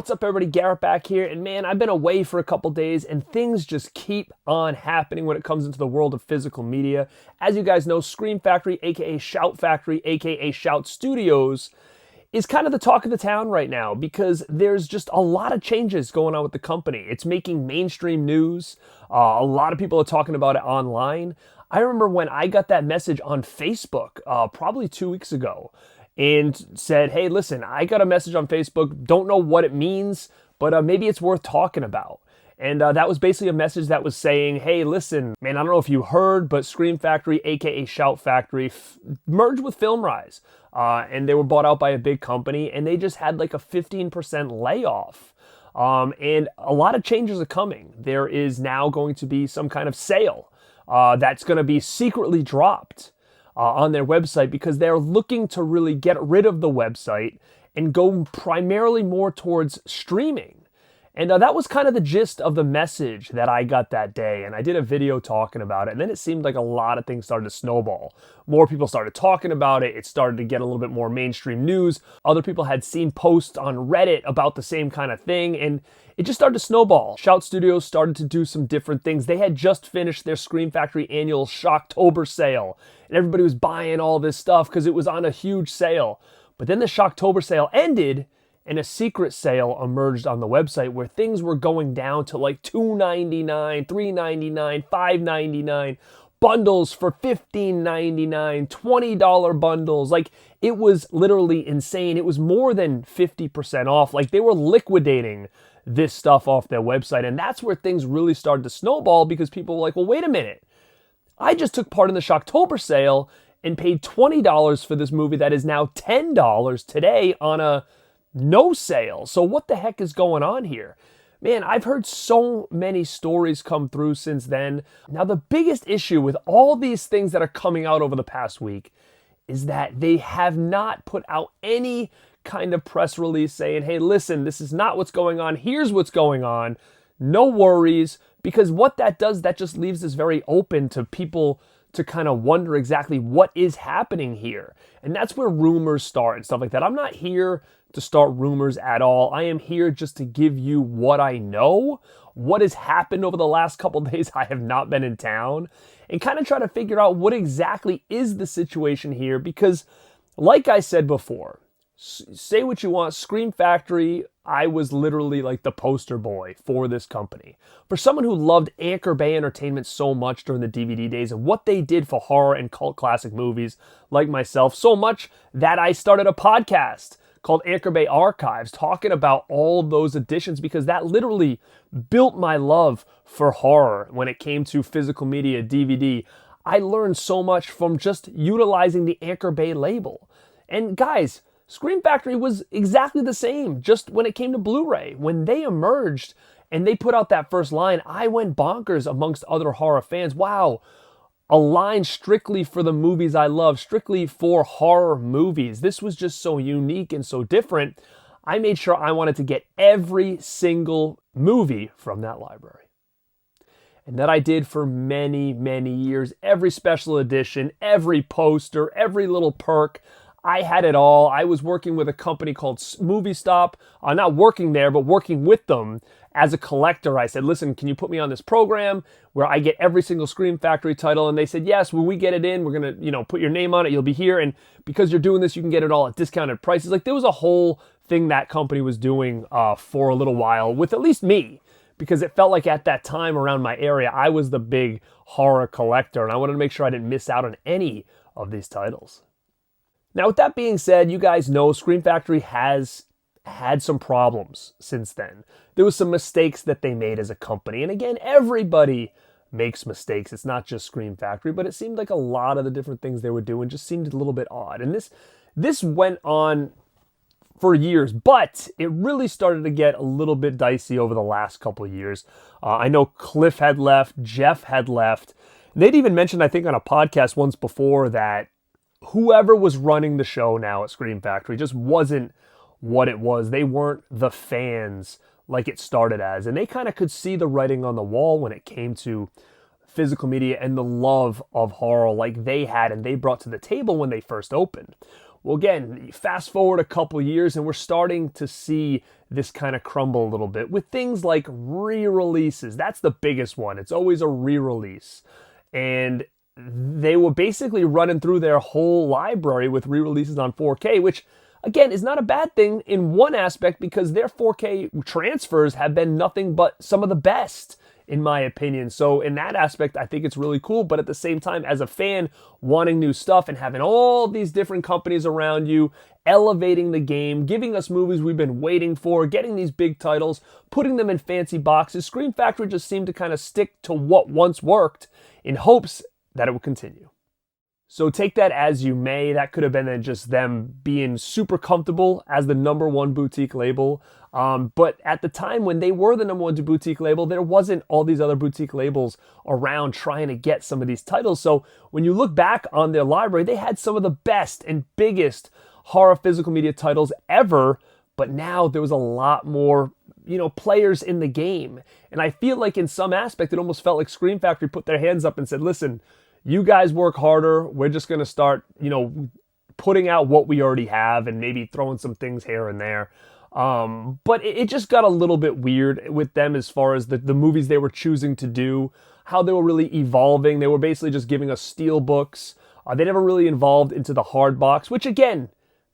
What's up, everybody? Garrett back here, and man, I've been away for a couple days, and things just keep on happening when it comes into the world of physical media. As you guys know, Scream Factory, aka Shout Factory, aka Shout Studios, is kind of the talk of the town right now because there's just a lot of changes going on with the company. It's making mainstream news. A lot of people are talking about it online. I remember when I got that message on Facebook probably 2 weeks ago, and said, hey, listen, I got a message on Facebook, don't know what it means, but maybe it's worth talking about. And that was basically a message that was saying, hey, listen, man, I don't know if you heard, but Scream Factory, aka Shout Factory, merged with FilmRise. And they were bought out by a big company, and they just had like a 15% layoff. And a lot of changes are coming. There is now going to be some kind of sale that's going to be secretly dropped on their website because they're looking to really get rid of the website and go primarily more towards streaming. And that was kind of the gist of the message that I got that day. And I did a video talking about it. And then it seemed like a lot of things started to snowball. More people started talking about it. It started to get a little bit more mainstream news. Other people had seen posts on Reddit about the same kind of thing. And it just started to snowball. Shout Studios started to do some different things. They had just finished their Scream Factory annual Shocktober sale. And everybody was buying all this stuff because it was on a huge sale. But then the Shocktober sale ended, and a secret sale emerged on the website where things were going down to like $2.99, $3.99, $5.99, bundles for $15.99, $20 bundles. Like, it was literally insane. It was more than 50% off. Like, they were liquidating this stuff off their website. And that's where things really started to snowball because people were like, well, wait a minute. I just took part in the Shocktober sale and paid $20 for this movie that is now $10 today on a no sale. So what the heck is going on here? Man, I've heard so many stories come through since then. Now, the biggest issue with all these things that are coming out over the past week is that they have not put out any kind of press release saying, hey, listen, this is not what's going on. Here's what's going on. No worries. Because what that does, that just leaves this very open to people to kind of wonder exactly what is happening here. And that's where rumors start and stuff like that. I'm not here to start rumors at all. I am here just to give you what I know, what has happened over the last couple days. I have not been in town, and kind of try to figure out what exactly is the situation here. Because like I said before, say what you want, Scream Factory, I was literally like the poster boy for this company. For someone who loved Anchor Bay Entertainment so much during the DVD days and what they did for horror and cult classic movies like myself, so much that I started a podcast called Anchor Bay Archives, talking about all of those editions because that literally built my love for horror when it came to physical media, DVD. I learned so much from just utilizing the Anchor Bay label. And guys, Scream Factory was exactly the same just when it came to Blu-ray. When they emerged and they put out that first line, I went bonkers amongst other horror fans. Wow, a line strictly for the movies I love, strictly for horror movies. This was just so unique and so different. I made sure I wanted to get every single movie from that library. And that I did for many, many years. Every special edition, every poster, every little perk. I had it all. I was working with a company called Movie Stop. Not working there, but working with them as a collector. I said, listen, can you put me on this program where I get every single Scream Factory title? And they said, yes, when we get it in, we're going to, put your name on it. You'll be here. And because you're doing this, you can get it all at discounted prices. Like, there was a whole thing that company was doing for a little while with at least me, because it felt like at that time around my area, I was the big horror collector. And I wanted to make sure I didn't miss out on any of these titles. Now, with that being said, you guys know Scream Factory has had some problems since then. There was some mistakes that they made as a company. And again, everybody makes mistakes. It's not just Scream Factory, but it seemed like a lot of the different things they were doing just seemed a little bit odd. And this went on for years, but it really started to get a little bit dicey over the last couple of years. I know Cliff had left, Jeff had left. They'd even mentioned, I think, on a podcast once before that whoever was running the show now at Scream Factory just wasn't what it was. They weren't the fans like it started as. And they kind of could see the writing on the wall when it came to physical media and the love of horror like they had and they brought to the table when they first opened. Well, again, fast forward a couple years and we're starting to see this kind of crumble a little bit with things like re-releases. That's the biggest one. It's always a re-release. And they were basically running through their whole library with re-releases on 4K, which again is not a bad thing in one aspect because their 4K transfers have been nothing but some of the best, in my opinion. So in that aspect, I think it's really cool. But at the same time, as a fan, wanting new stuff and having all these different companies around you, elevating the game, giving us movies we've been waiting for, getting these big titles, putting them in fancy boxes, Scream Factory just seemed to kind of stick to what once worked in hopes that it would continue. So take that as you may. That could have been just them being super comfortable as the #1 boutique label. But at the time when they were the #1 boutique label, there wasn't all these other boutique labels around trying to get some of these titles. So when you look back on their library, they had some of the best and biggest horror physical media titles ever. But now there was a lot more, players in the game. And I feel like in some aspect, it almost felt like Scream Factory put their hands up and said, listen, you guys work harder. We're just going to start, putting out what we already have and maybe throwing some things here and there. But it just got a little bit weird with them as far as the movies they were choosing to do, how they were really evolving. They were basically just giving us steel books. They never really involved into the hard box, which again,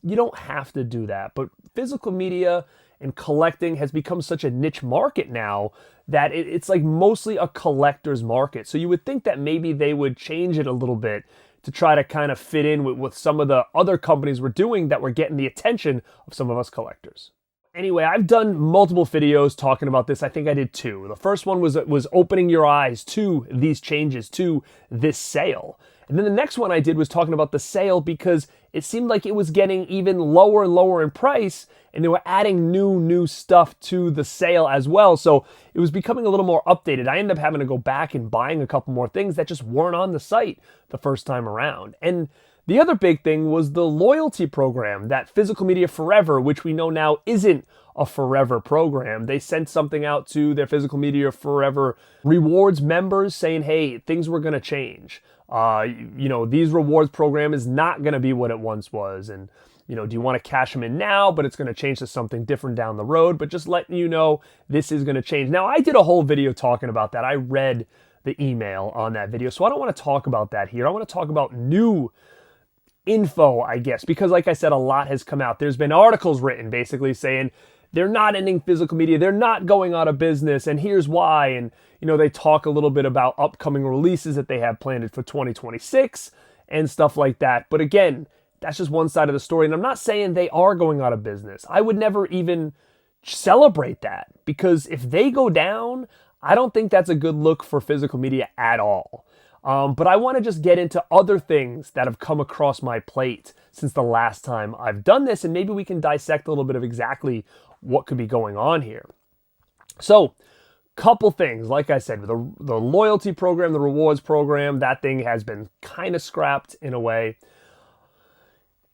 you don't have to do that. But physical media and collecting has become such a niche market now that it's like mostly a collector's market. So you would think that maybe they would change it a little bit to try to kind of fit in with some of the other companies were doing that were getting the attention of some of us collectors. Anyway, I've done multiple videos talking about this. I think I did 2. The first one was opening your eyes to these changes, to this sale. And then the next one I did was talking about the sale because it seemed like it was getting even lower and lower in price, and they were adding new stuff to the sale as well. So it was becoming a little more updated. I ended up having to go back and buying a couple more things that just weren't on the site the first time around. And the other big thing was the loyalty program that Physical Media Forever, which we know now isn't a forever program. They sent something out to their Physical Media Forever rewards members saying, hey, things were going to change. These rewards program is not going to be what it once was. And, do you want to cash them in now, but it's going to change to something different down the road. But just letting you know, this is going to change. Now, I did a whole video talking about that. I read the email on that video. So I don't want to talk about that here. I want to talk about new info, I guess, because like I said, a lot has come out. There's been articles written basically saying they're not ending physical media. They're not going out of business. And here's why. And, they talk a little bit about upcoming releases that they have planned for 2026 and stuff like that. But again, that's just one side of the story. And I'm not saying they are going out of business. I would never even celebrate that because if they go down, I don't think that's a good look for physical media at all. But I want to just get into other things that have come across my plate since the last time I've done this, and maybe we can dissect a little bit of exactly what could be going on here. So, couple things, like I said, the loyalty program, the rewards program, that thing has been kind of scrapped in a way.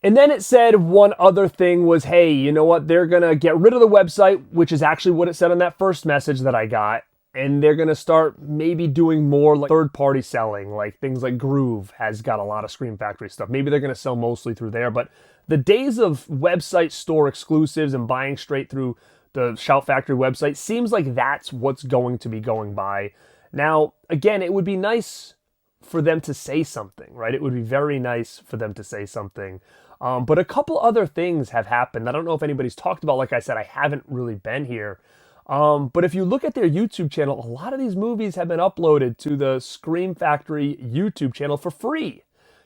And then it said one other thing was, hey, you know what? They're going to get rid of the website, which is actually what it said on that first message that I got. And they're going to start maybe doing more like third-party selling, like things like Groove has got a lot of Scream Factory stuff. Maybe they're going to sell mostly through there. But the days of website store exclusives and buying straight through the Shout Factory website seems like that's what's going to be going by. Now, again, it would be nice for them to say something, right? It would be very nice for them to say something. But a couple other things have happened. I don't know if anybody's talked about. Like I said, I haven't really been here. But if you look at their YouTube channel, a lot of these movies have been uploaded to the Scream Factory YouTube channel for free.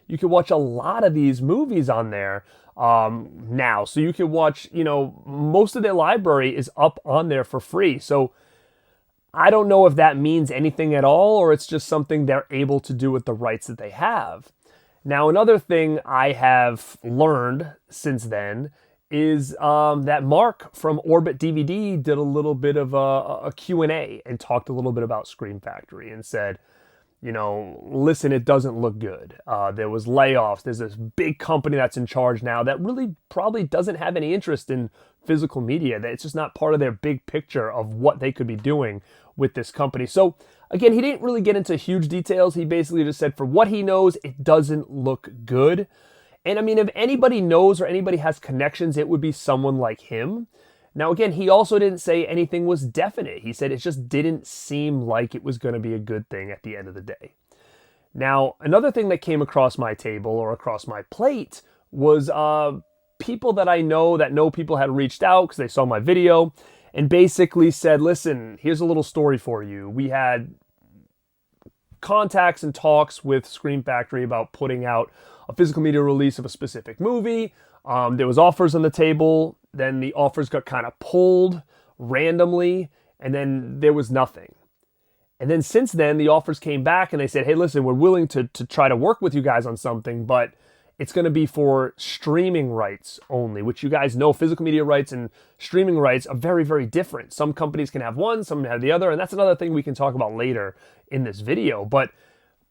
You can watch a lot of these movies on there now. So you can watch, most of their library is up on there for free. So I don't know if that means anything at all, or it's just something they're able to do with the rights that they have. Now, another thing I have learned since then is that Mark from Orbit DVD did a little bit of a Q&A and talked a little bit about Scream Factory and said, listen, it doesn't look good. There was layoffs. There's this big company that's in charge now that really probably doesn't have any interest in physical media. It's just not part of their big picture of what they could be doing with this company. So again, he didn't really get into huge details. He basically just said for what he knows, it doesn't look good. And I mean, if anybody knows or anybody has connections, it would be someone like him. Now, again, he also didn't say anything was definite. He said it just didn't seem like it was going to be a good thing at the end of the day. Now, another thing that came across my table or across my plate was people that I know that know people had reached out because they saw my video and basically said, listen, here's a little story for you. We had contacts and talks with Scream Factory about putting out a physical media release of a specific movie. There was offers on the table. Then the offers got kind of pulled randomly, and then there was nothing. And then since then, the offers came back and they said, hey, listen, we're willing to try to work with you guys on something, but it's going to be for streaming rights only, which you guys know physical media rights and streaming rights are very, very different. Some companies can have one, some have the other, and that's another thing we can talk about later in this video. But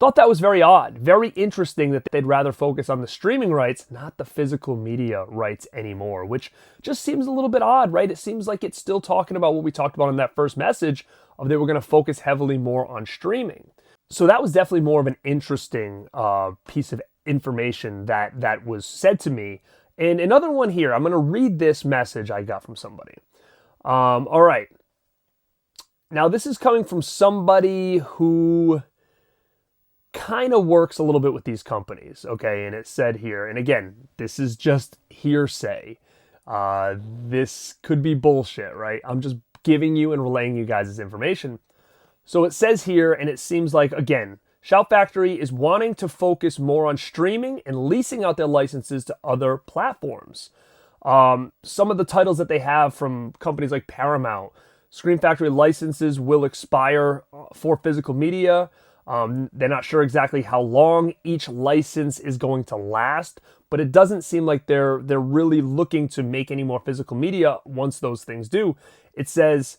thought that was very odd, very interesting that they'd rather focus on the streaming rights, not the physical media rights anymore, which just seems a little bit odd, right? It seems like it's still talking about what we talked about in that first message of they were going to focus heavily more on streaming. So that was definitely more of an interesting piece of information that was said to me. And another one here, I'm going to read this message I got from somebody. All right. Now, this is coming from somebody who kind of works a little bit with these companies, okay? And it said here, and again, this is just hearsay. This could be bullshit, right? I'm just giving you and relaying you guys this information. So it says here, and it seems like, again, Shout Factory is wanting to focus more on streaming and leasing out their licenses to other platforms. Some of the titles that they have from companies like Paramount, Scream Factory licenses will expire for physical media. They're not sure exactly how long each license is going to last, but it doesn't seem like they're really looking to make any more physical media once those things do. It says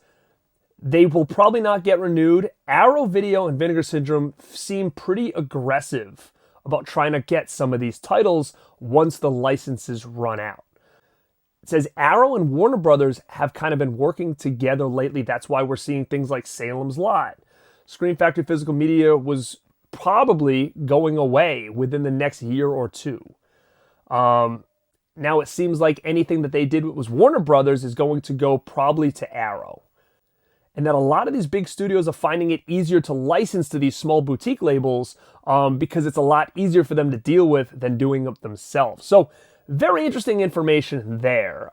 they will probably not get renewed. Arrow Video and Vinegar Syndrome seem pretty aggressive about trying to get some of these titles once the licenses run out. It says Arrow and Warner Brothers have kind of been working together lately. That's why we're seeing things like Salem's Lot. Scream Factory physical media was probably going away within the next year or two. Now it seems like anything that they did with Warner Brothers is going to go probably to Arrow. And that a lot of these big studios are finding it easier to license to these small boutique labels because it's a lot easier for them to deal with than doing it themselves. So very interesting information there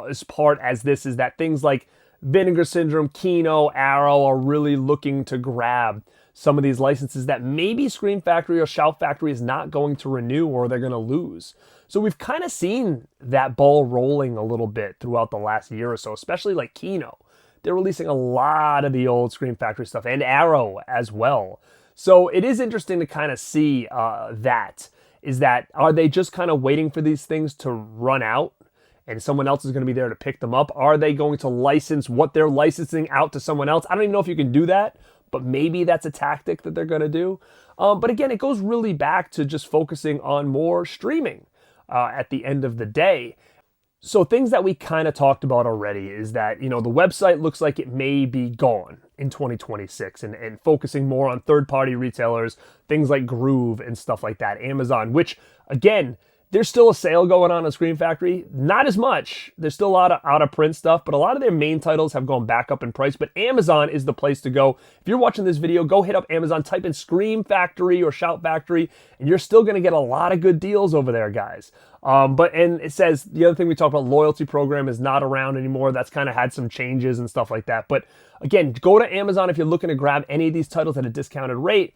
as part as this is that things like Vinegar Syndrome, Kino, Arrow are really looking to grab some of these licenses that maybe Scream Factory or Shout Factory is not going to renew or they're going to lose. So we've kind of seen that ball rolling a little bit throughout the last year or so, especially like Kino. They're releasing a lot of the old Scream Factory stuff and Arrow as well. So it is interesting to kind of see that. Is that, are they just kind of waiting for these things to run out and someone else is going to be there to pick them up? Are they going to license what they're licensing out to someone else? I don't even know if you can do that, but maybe that's a tactic that they're going to do. But again, it goes really back to just focusing on more streaming at the end of the day. So things that we kind of talked about already is that, the website looks like it may be gone in 2026 and focusing more on third-party retailers, things like Groove and stuff like that, Amazon, which, again, there's still a sale going on Scream Factory. Not as much. There's still a lot of out-of-print stuff, but a lot of their main titles have gone back up in price. But Amazon is the place to go. If you're watching this video, go hit up Amazon, type in Scream Factory or Shout Factory, and you're still going to get a lot of good deals over there, guys. And it says, the other thing we talked about, loyalty program is not around anymore. That's kind of had some changes and stuff like that. But again, go to Amazon if you're looking to grab any of these titles at a discounted rate.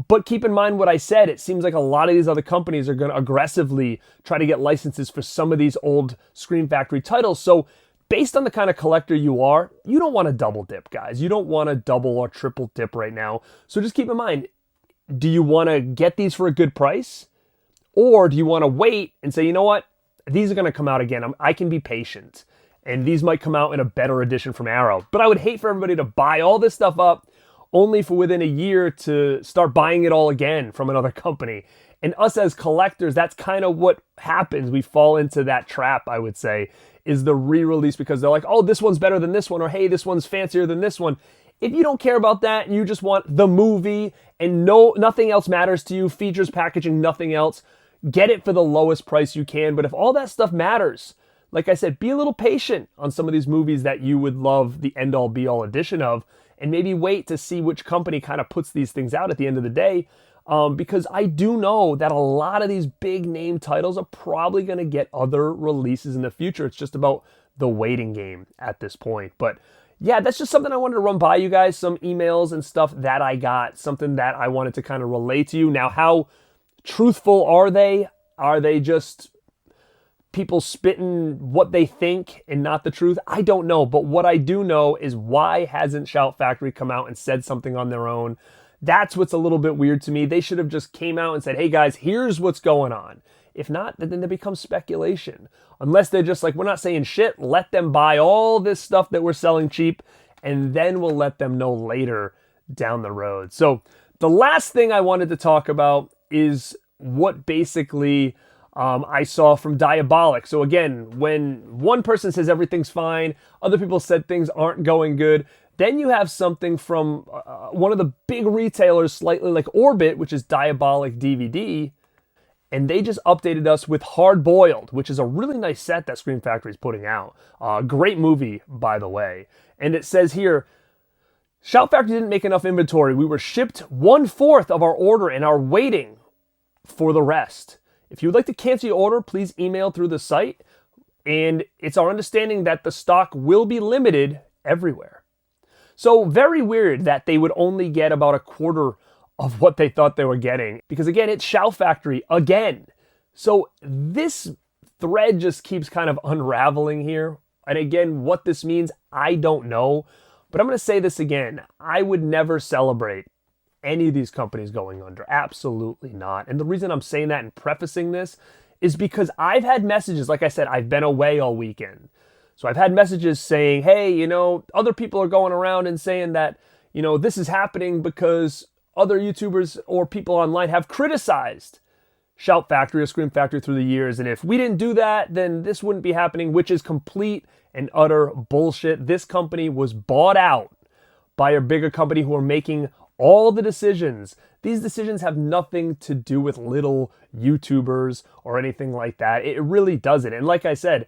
But keep in mind what I said. It seems like a lot of these other companies are going to aggressively try to get licenses for some of these old Scream Factory titles. So based on the kind of collector you are, you don't want to double dip, guys. You don't want to double or triple dip right now. So just keep in mind, do you want to get these for a good price? Or do you want to wait and say, you know what? These are going to come out again. I can be patient. And these might come out in a better edition from Arrow. But I would hate for everybody to buy all this stuff up only for within a year to start buying it all again from another company. And us as collectors, that's kind of what happens. We fall into that trap, I would say, is the re-release because they're like, oh, this one's better than this one, or hey, this one's fancier than this one. If you don't care about that and you just want the movie and nothing else matters to you, features, packaging, nothing else, get it for the lowest price you can. But if all that stuff matters, like I said, be a little patient on some of these movies that you would love the end-all be-all edition of, and maybe wait to see which company kind of puts these things out at the end of the day. Because I do know that a lot of these big name titles are probably going to get other releases in the future. It's just about the waiting game at this point. But yeah, that's just something I wanted to run by you guys, some emails and stuff that I got, something that I wanted to kind of relay to you. Now, how truthful are they? Are they just people spitting what they think and not the truth? I don't know. But what I do know is, why hasn't Shout Factory come out and said something on their own? That's what's a little bit weird to me. They should have just came out and said, hey guys, here's what's going on. If not, then it becomes speculation. Unless they're just like, we're not saying shit, let them buy all this stuff that we're selling cheap, and then we'll let them know later down the road. So the last thing I wanted to talk about is what basically I saw from Diabolic. So again, when one person says everything's fine, other people said things aren't going good, then you have something from one of the big retailers, slightly like Orbit, which is Diabolic DVD, and they just updated us with Hard Boiled, which is a really nice set that Scream Factory is putting out. Great movie, by the way. And it says here, Shout Factory didn't make enough inventory. We were shipped 1/4 of our order and are waiting for the rest. If you would like to cancel your order, please email through the site. And it's our understanding that the stock will be limited everywhere. So very weird that they would only get about 1/4 of what they thought they were getting. Because again, it's Shout Factory again. So this thread just keeps kind of unraveling here. And again, what this means, I don't know. But I'm going to say this again. I would never celebrate any of these companies going under. Absolutely not. And the reason I'm saying that and prefacing this is because I've had messages, like I said, I've been away all weekend. So I've had messages saying, hey, other people are going around and saying that, this is happening because other YouTubers or people online have criticized Shout Factory or Scream Factory through the years. And if we didn't do that, then this wouldn't be happening, which is complete and utter bullshit. This company was bought out by a bigger company who are making all the decisions. These decisions have nothing to do with little YouTubers or anything like that. It really doesn't. And like I said,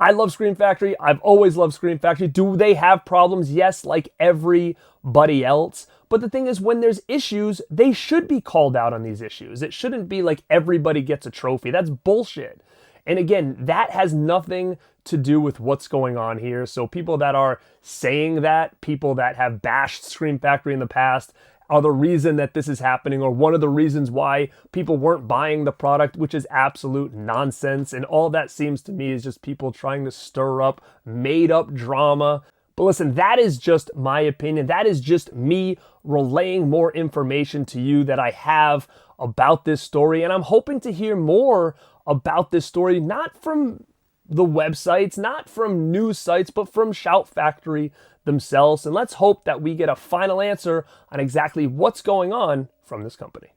I love Scream Factory. I've always loved Scream Factory. Do they have problems? Yes, like everybody else. But the thing is, when there's issues, they should be called out on these issues. It shouldn't be like everybody gets a trophy. That's bullshit. And again, that has nothing to do with what's going on here. So people that are saying that, people that have bashed Scream Factory in the past, are the reason that this is happening, or one of the reasons why people weren't buying the product, which is absolute nonsense. And all that seems to me is just people trying to stir up made up drama. But listen, that is just my opinion. That is just me relaying more information to you that I have about this story. And I'm hoping to hear more about this story, not from the websites, not from news sites, but from Shout Factory themselves. And let's hope that we get a final answer on exactly what's going on from this company.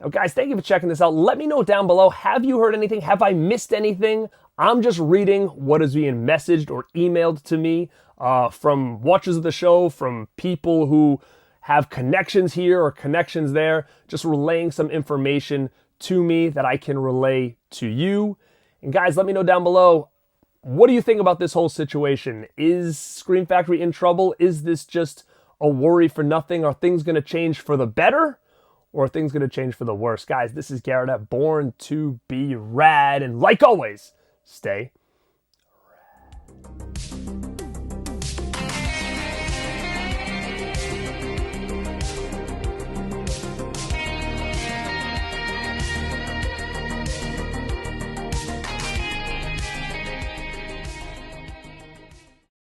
Now, guys, thank you for checking this out. Let me know down below, have you heard anything? Have I missed anything? I'm just reading what is being messaged or emailed to me from watchers of the show, from people who have connections here or connections there, just relaying some information to me that I can relay to you. And guys, let me know down below, what do you think about this whole situation? Is Scream Factory in trouble? Is this just a worry for nothing? Are things going to change for the better? Or are things going to change for the worse? Guys, this is Garrett at Born to Be Rad. And like always, stay